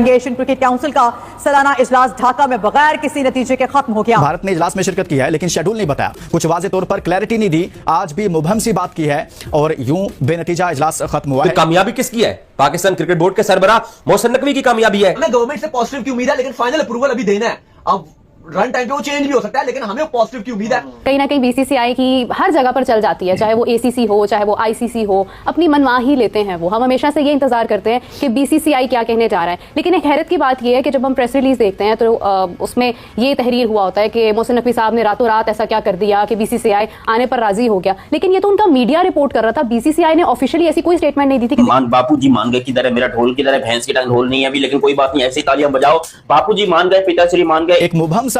Asian cricket council का सालाना इजलास ढाका में बगैर किसी नतीजे के खत्म हो गया। भारत ने इजलास में शिरकत की है लेकिन शेड्यूल नहीं बताया, कुछ वाजे तौर पर क्लैरिटी नहीं दी, आज भी मुबहम सी बात की है और यूं बेनतीजा इजलास खत्म हुआ है। कामयाबी किसकी है? पाकिस्तान क्रिकेट बोर्ड के सरबराह मोहसिन नकवी की कामयाबी है। हमें गवर्नमेंट से पॉजिटिव की उम्मीद है, लेकिन फाइनल अप्रूवल अभी देना है। अब रन टाइम पे वो चेंज भी हो सकता है, लेकिन हमें पॉजिटिव की उम्मीद है। कहीं ना कहीं बीसीसीआई की हर जगह पर चल जाती है, चाहे वो एसीसी हो चाहे वो आईसीसी हो, अपनी मनवा ही लेते हैं वो। हम हमेशा से ये इंतजार करते हैं कि बीसीसीआई क्या कहने जा रहा है। लेकिन एक हैरत की बात यह है कि जब हम प्रेस रिलीज देखते हैं तो उसमें ये तहरीर हुआ होता है कि मोहसिन नकवी साहब ने रातों रात ऐसा क्या कर दिया कि बीसीसीआई आने पर राजी हो गया। लेकिन ये तो उनका मीडिया रिपोर्ट कर रहा था, बीसीसीआई ने ऑफिशियली ऐसी कोई स्टेटमेंट नहीं दी थी कि बापू जी मान गए की तरह, मेरा ढोल की तरह भैंस की तरह ढोल नहीं है अभी, लेकिन कोई बात नहीं, ऐसी तालियां बजाओ। बापू जी मान गए, पिताश्री मान गए। एक मुबहम सा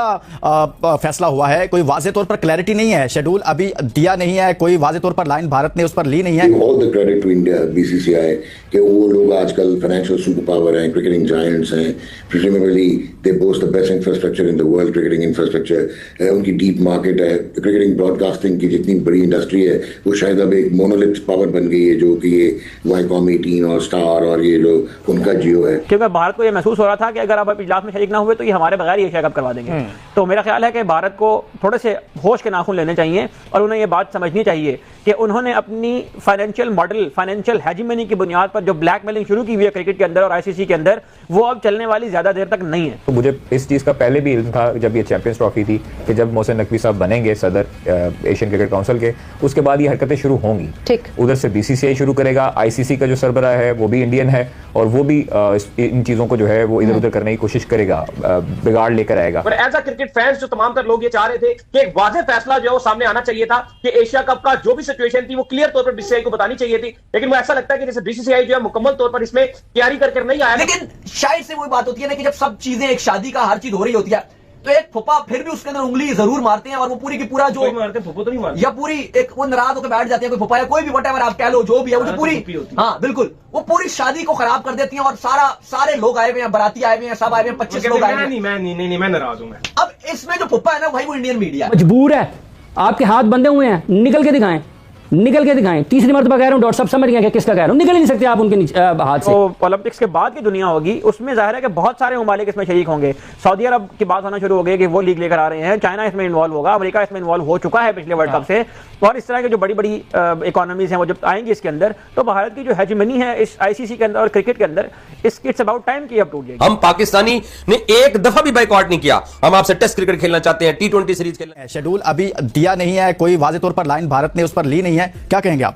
फैसला हुआ है, कोई वाजे तौर पर क्लैरिटी नहीं है, शेड्यूल अभी दिया नहीं है, कोई वाजे तौर पर लाइन भारत ने उस पर ली नहीं है। All the credit to India BCCI कि वो लोग आजकल फाइनेंशियल सुपर पावर हैं, क्रिकेटिंग जायंट्स हैं, presumably they boast the best infrastructure in the world, cricketing infrastructure, उनकी डीप मार्केट है, क्रिकेटिंग ब्रॉडकास्टिंग की जितनी बड़ी इंडस्ट्री है वो शायद अब एक मोनोलिथ पावर बन गई है, जो कि ये वाईकॉम 18 और स्टार और ये लोग उनका जियो है। क्योंकि भारत को ये महसूस हो रहा था कि अगर आप इजलास में शरीक ना हुए तो ये हमारे बगैर ही एशिया कप करवा देंगे। तो मेरा ख्याल है कि भारत को थोड़े से होश के नाखून लेने चाहिए और उन्हें ये बात समझनी चाहिए कि उन्होंने अपनी फाइनेंशियल मॉडल, फाइनेंशियल हेजिमनी की बुनियाद पर जो ब्लैकमेलिंग शुरू की हुई है क्रिकेट के अंदर और आईसीसी के अंदर, वो अब चलने वाली ज्यादा देर तक नहीं है। तो मुझे इस चीज का पहले भी इल्म था जब ये चैंपियंस ट्रॉफी थी कि जब मोहसिन नकवी साहब बनेंगे सदर एशियन क्रिकेट काउंसिल के, उसके बाद ये हरकतें शुरू होंगी। ठीक, उधर से बीसीसीआई शुरू करेगा, आईसीसी का जो सरबराह है वो भी इंडियन है और वो भी इन चीजों को जो है वो इधर उधर करने की कोशिश करेगा, बिगाड़ लेकर आएगा। पर एज अ क्रिकेट फैंस जो तमाम तर लोग ये चाह रहे थे कि एक वाज़ेह फैसला जो है वो सामने आना चाहिए था कि एशिया कप का जो भी सिचुएशन थी वो क्लियर तौर पर बीसीसीआई को बतानी चाहिए थी। लेकिन वो ऐसा लगता है कि जैसे बीसीसीआई जो है मुकम्मल तौर पर इसमें तैयारी करके नहीं आया। लेकिन शायद से वही बात होती है ना कि जब सब चीजें एक शादी का हर चीज हो रही होती है तो एक फुप्पा फिर भी उसके अंदर उंगली जरूर मारते हैं और वो पूरी की पूरा जो मारते फुप्पो तो नहीं मारते, या पूरी एक वो नाराज होकर बैठ जाते हैं, कोई फुप्पा या कोई भी व्हाटएवर आप कह लो, जो भी है वो जो पूरी, हाँ बिल्कुल, वो पूरी शादी को खराब कर देती हैं और सारे लोग आए हुए हैं, बाराती आए हुए हैं, सब आए हुए हैं, 25 लोग आए हुए हैं। मैं नाराज हूं। मैं अब इसमें जो फुप्पा है ना भाई वो इंडियन मीडिया मजबूर है, आपके हाथ बंधे हुए हैं, निकल के दिखाएं, निकल के दिखाएं। तीसरी मर्तबा कह रहा हूं, डॉक्टर साहब समझ गए कि किसका कह रहा हूं, निकल ही नहीं सकते आप उनके हाथ से। तो ओलंपिक्स के बाद की दुनिया होगी, उसमें जाहिर है कि बहुत सारे ममालिक इसमें शरीक होंगे। सऊदी अरब की बात होना शुरू हो गई कि वो लीग लेकर आ रहे हैं, चाइना इसमें इन्वॉल्व होगा, अमेरिका इसमें इन्वॉल्व हो चुका है पिछले वर्ल्ड कप से, और इस तरह के जो बड़ी बड़ी इकोनॉमीज हैं वो जब आएंगी इसके अंदर, तो भारत की जो हेजिमनी है इस आईसीसी के अंदर और क्रिकेट के अंदर, इट्स अबाउट टाइम कि अब टूट जाएगी। हम पाकिस्तानी ने एक दफा भी बाइकआउट नहीं किया, हम आपसे टेस्ट क्रिकेट खेलना चाहते हैं, T20 सीरीज खेलना। शेड्यूल अभी दिया नहीं है, कोई वाजे तौर पर लाइन भारत ने उस पर ली नहीं है, क्या कहेंगे आप?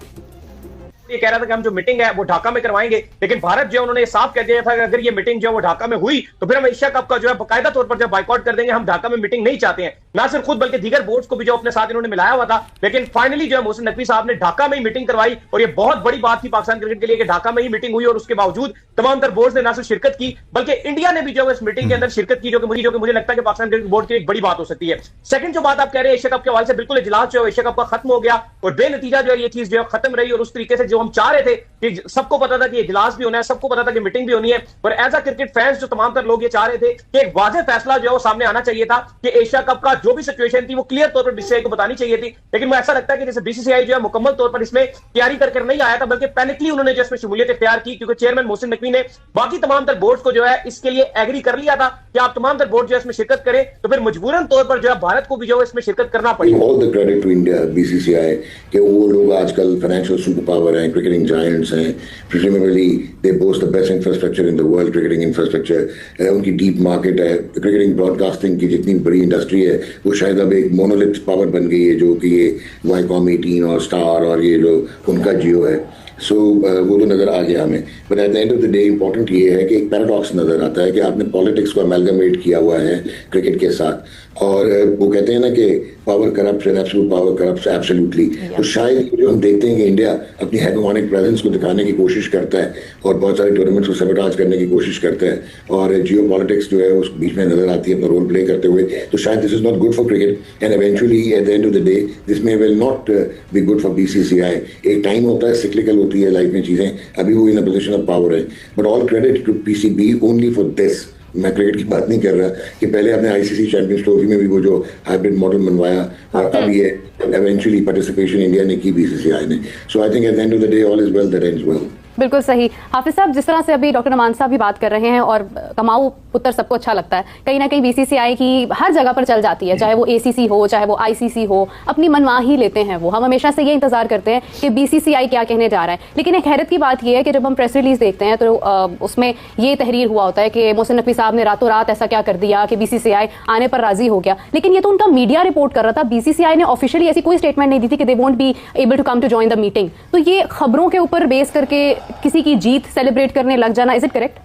ये कह रहा था कि हम जो मीटिंग है वो ढाका में करवाएंगे, लेकिन भारत जो उन्होंने साफ कह दिया था कि अगर ये मीटिंग जो है वो ढाका में हुई तो फिर हम एशिया कप का जो है बाकायदा तौर पर जो बाइकआउट कर देंगे। हम ढाका में मीटिंग नहीं चाहते हैं, ना सिर्फ खुद बल्कि दीगर बोर्ड्स को भी जो अपने साथ इन्होंने मिलाया हुआ था। लेकिन फाइनली जो है मोहसिन नकवी साहब ने ढाका में ही मीटिंग करवाई और ये बहुत बड़ी बात थी पाकिस्तान क्रिकेट के लिए कि ढाका में ही मीटिंग हुई और उसके बावजूद तमाम तर बोर्ड्स ने ना सिर्फ शिरकत की बल्कि इंडिया ने भी जो है इस मीटिंग के अंदर शिरकत की, जो कि मुझे लगता है कि पाकिस्तान क्रिकेट बोर्ड की एक बड़ी बात हो सकती है। सेकंड जो बात आप कह रहे हैं एशिया कप के हवाले से, बिल्कुल इजलास जो है एशिया कप का खत्म हो गया और बेनतीजा जो है ये चीज जो है खत्म रही और उस तरीके से जो हम चाह रहे थे कि सबको पता था कि इजलास भी होना है, सबको पता था कि मीटिंग भी होनी है, और एज अ क्रिकेट फैंस जो तमाम तर लोग ये चाह रहे थे कि एक वाज़ेह फैसला जो है वो सामने आना चाहिए था कि एशिया कप का जो भी सिचुएशन थी वो क्लियर तौर पर बीसीसीआई को बतानी चाहिए थी। लेकिन वो ऐसा लगता है कि जैसे बीसीसीआई जो है मुकम्मल तौर पर इसमें तैयारी करके नहीं आया था, बल्कि पैनिकली उन्होंने जो इसमें शमूलियत इख्तियार की, क्योंकि चेयरमैन मोहसिन नकवी ने बाकी तमाम तर बोर्ड्स को जो है इसके लिए एग्री कर लिया था कि आप तमाम तर बोर्ड जो है इसमें शिरकत करें, तो फिर मजबूरन तौर पर जो है भारत को भी जो है इसमें शिरकत करना पड़ी। All the credit to India BCCI कि वो लोग आजकल फाइनेंशियल सुपर पावर हैं, क्रिकेटिंग जायंट्स हैं, presumably they boast the best infrastructure in the world, cricketing infrastructure, उनकी डीप मार्केट है, क्रिकेटिंग ब्रॉडकास्टिंग की जितनी बड़ी इंडस्ट्री है वो शायद अब एक मोनोलिथ पावर बन गई है, जो कि ये वाईकॉम 18 और स्टार और ये लोग उनका जियो है। सो वो तो नज़र आ गया हमें, but at the end of the day important ये है कि एक पैराडॉक्स नज़र आता है कि आपने पॉलिटिक्स को अमेलगमेट किया हुआ है क्रिकेट के साथ, और वो कहते हैं ना कि power corrupts and absolute power corrupts absolutely. तो शायद जो हम देखते हैं कि इंडिया अपनी हेगेमोनिक प्रेजेंस को दिखाने की कोशिश करता है और बहुत सारे टूर्नामेंट्स को सबटाज करने की कोशिश करता है, और जियो पॉलिटिक्स जो है उस बीच में नजर आती है अपना रोल प्ले करते हुए, तो शायद this is not good for cricket and eventually at the end of the day this may will not be good for BCCI. एक टाइम होता है, सिक्लिकल होती है लाइफ में चीजें, अभी वो in a position of power है, but all credit to PCB only for this. मैं क्रिकेट की बात नहीं कर रहा कि पहले आपने आईसीसी चैंपियंस ट्रॉफी में भी वो जो हाइब्रिड मॉडल बनवाया और अब ये इवेंचुअली पार्टिसिपेशन इंडिया ने की बीसीसीआई ने। So I think at the end of the day all is well that ends well. बिल्कुल सही। हाफिज साहब, जिस तरह से अभी डॉक्टर नमान साहब भी बात कर रहे हैं और कमाऊ पुत्र सबको अच्छा लगता है, कहीं ना कहीं बीसीसीआई की हर जगह पर चल जाती है, चाहे वो एसीसी हो चाहे वो आईसीसी हो, अपनी मनमाही लेते हैं वो। हम हमेशा से ये इंतजार करते हैं कि बीसीसीआई क्या कहने जा रहा है। लेकिन एक हैरत की बात यह है कि जब हम प्रेस रिलीज देखते हैं तो उसमें ये तहरीर हुआ होता है कि मोहसिन नकवी साहब ने रातों रात ऐसा क्या कर दिया कि बीसीसीआई आने पर राजी हो गया। लेकिन ये तो उनका मीडिया रिपोर्ट कर रहा था, बीसीसीआई ने ऑफिशियली ऐसी कोई स्टेटमेंट नहीं दी थी कि they won't be able to come to join the meeting. तो ये खबरों के ऊपर बेस करके किसी की जीत सेलिब्रेट करने लग जाना, इज इट करेक्ट?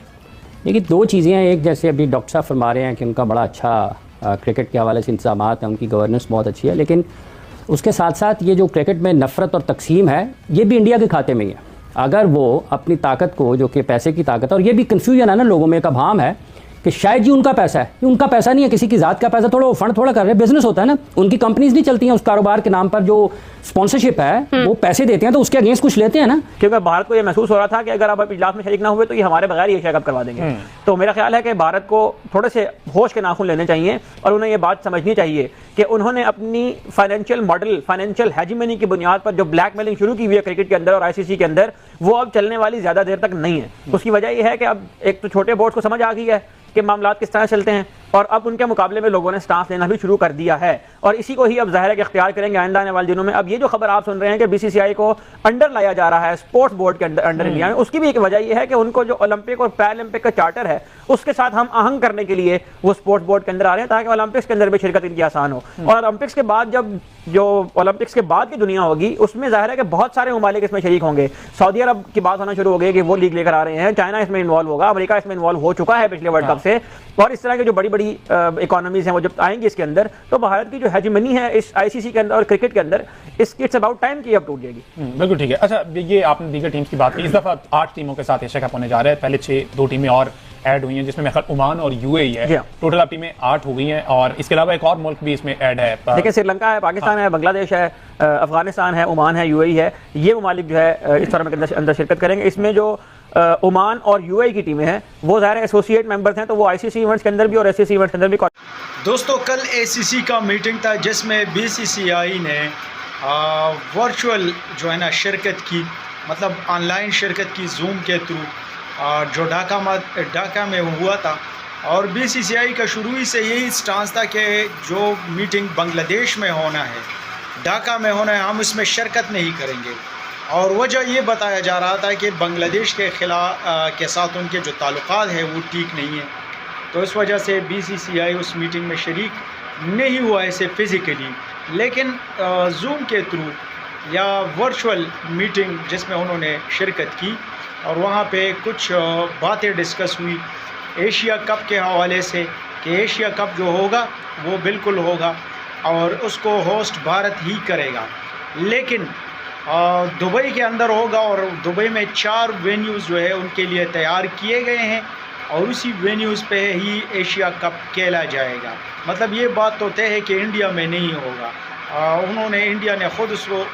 देखिए, दो चीज़ें हैं। एक, जैसे अभी डॉक्टर साहब फरमा रहे हैं कि उनका बड़ा अच्छा क्रिकेट के हवाले से इंतजाम है, उनकी गवर्नेंस बहुत अच्छी है, लेकिन उसके साथ साथ ये जो क्रिकेट में नफरत और तकसीम है, ये भी इंडिया के खाते में ही है। अगर वो अपनी ताकत को, जो कि पैसे की ताकत है, और ये भी कन्फ्यूजन है ना लोगों में, एक अभाम है कि शायद जी उनका पैसा है, ये उनका पैसा नहीं है, किसी की ज़ात का पैसा, थोड़ा वो फंड थोड़ा कर रहे हैं, बिजनेस होता है ना, उनकी कंपनीज नहीं चलती हैं उस कारोबार के नाम पर, जो स्पॉन्सरशिप है वो पैसे देते हैं तो उसके अगेंस्ट कुछ लेते हैं ना। क्योंकि भारत को ये महसूस हो रहा था कि अगर आप इजलास में शरीक ना हुए तो ये हमारे बगैर ही एशिया कप करवा देंगे। तो मेरा ख्याल है कि भारत को थोड़े से होश के नाखून लेने चाहिए और उन्हें ये बात समझनी चाहिए कि उन्होंने अपनी फाइनेंशियल मॉडल, फाइनेंशियल हेजिमनी की बुनियाद पर जो ब्लैकमेलिंग शुरू की हुई है क्रिकेट के अंदर और आईसीसी के अंदर, वो अब चलने वाली ज्यादा देर तक नहीं है। उसकी वजह यह है कि अब एक तो छोटे बोर्ड को समझ आ गई है कि मामलात किस तरह चलते हैं और अब उनके मुकाबले में लोगों ने स्टाफ लेना भी शुरू कर दिया है और इसी को ही अब ज़ाहिर है कि इख्तियार करेंगे आइंदा आने वाले दिनों में। अब ये जो खबर आप सुन रहे हैं कि बीसीसीआई को अंडर लाया जा रहा है स्पोर्ट्स बोर्ड के अंडर इंडिया में, उसकी भी एक वजह यह है कि उनको जो ओलंपिक और पैरालंपिक का चार्टर है उसके साथ हम आहंग करने के लिए वो स्पोर्ट्स बोर्ड के अंदर आ रहे हैं ताकि ओलंपिक्स के अंदर भी शिरकत इनकी आसान हो। और ओलंपिक्स के बाद जो ओलंपिक्स के बाद की दुनिया होगी उसमें जाहिर है कि बहुत सारे ममालिक इसमें शरीक होंगे। सऊदी अरब की बात होना शुरू हो गई कि वो लीग लेकर आ रहे हैं, चाइना इसमें इन्वॉल्व होगा, अमेरिका इसमें इन्वॉल्व हो चुका है पिछले वर्ल्ड कप से, और इस तरह के जो बड़ी बड़ी इकोनॉमीज हैं वो जब आएंगी इसके अंदर तो भारत की जो हेजिमनी है इस आईसीसी के अंदर और क्रिकेट के अंदर, इट्स अबाउट टाइम की अब टूट जाएगी। बिल्कुल ठीक है। अच्छा, ये आपने दीगर टीम्स की बात की, इस दफा 8 टीमों के साथ एशिया कप होने जा रहा है, पहले 2 टीमें और ऐड हुई हैं जिसमें मेरे ख्याल ओमान और यूएई है, टोटल अब टीमें 8 हो गई हैं और इसके अलावा एक और मुल्क भी इसमें ऐड है। देखिए, श्रीलंका है, पाकिस्तान है, बांग्लादेश है, अफगानिस्तान है, ओमान है, यूएई है, ये ममालिक जो है इस टूर्नामेंट के अंदर शिरकत करेंगे। इसमें जो ओमान और यूएई की टीमें हैं वो ज़ाहिर एसोसिएट मेंबर्स हैं तो वो आईसीसी इवेंट्स के अंदर भी और एससीसी इवेंट्स के अंदर भी। दोस्तों, कल एसीसी का मीटिंग था जिसमें बीसीसीआई ने वर्चुअल जो है ना शिरकत की, मतलब ऑनलाइन शिरकत की जूम के थ्रू, जो ढाका में हुआ था। और बीसीसीआई का शुरू ही से यही स्टांस था कि जो मीटिंग बांग्लादेश में होना है, ढाका में होना है, हम इसमें शिरकत नहीं करेंगे। और वजह ये बताया जा रहा था कि बांग्लादेश के साथ उनके जो ताल्लुकात है वो ठीक नहीं है, तो इस वजह से बीसीसीआई उस मीटिंग में शरीक नहीं हुआ ऐसे फिज़िकली, लेकिन जूम के थ्रू या वर्चुअल मीटिंग जिसमें उन्होंने शिरकत की और वहाँ पे कुछ बातें डिस्कस हुई एशिया कप के हवाले से कि एशिया कप जो होगा वो बिल्कुल होगा और उसको होस्ट भारत ही करेगा, लेकिन दुबई के अंदर होगा और दुबई में 4 वेन्यूज़ जो है उनके लिए तैयार किए गए हैं और उसी वेन्यूज़ पे ही एशिया कप खेला जाएगा। मतलब ये बात तो तय है कि इंडिया में नहीं होगा। उन्होंने, इंडिया ने ख़ुद उसको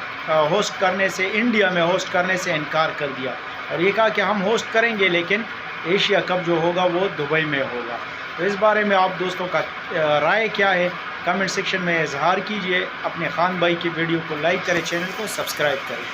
इंडिया में होस्ट करने से इनकार कर दिया और ये कहा कि हम होस्ट करेंगे लेकिन एशिया कप जो होगा वो दुबई में होगा। तो इस बारे में आप दोस्तों का राय क्या है कमेंट सेक्शन में इजहार कीजिए। अपने खान भाई की वीडियो को लाइक करें, चैनल को सब्सक्राइब करें।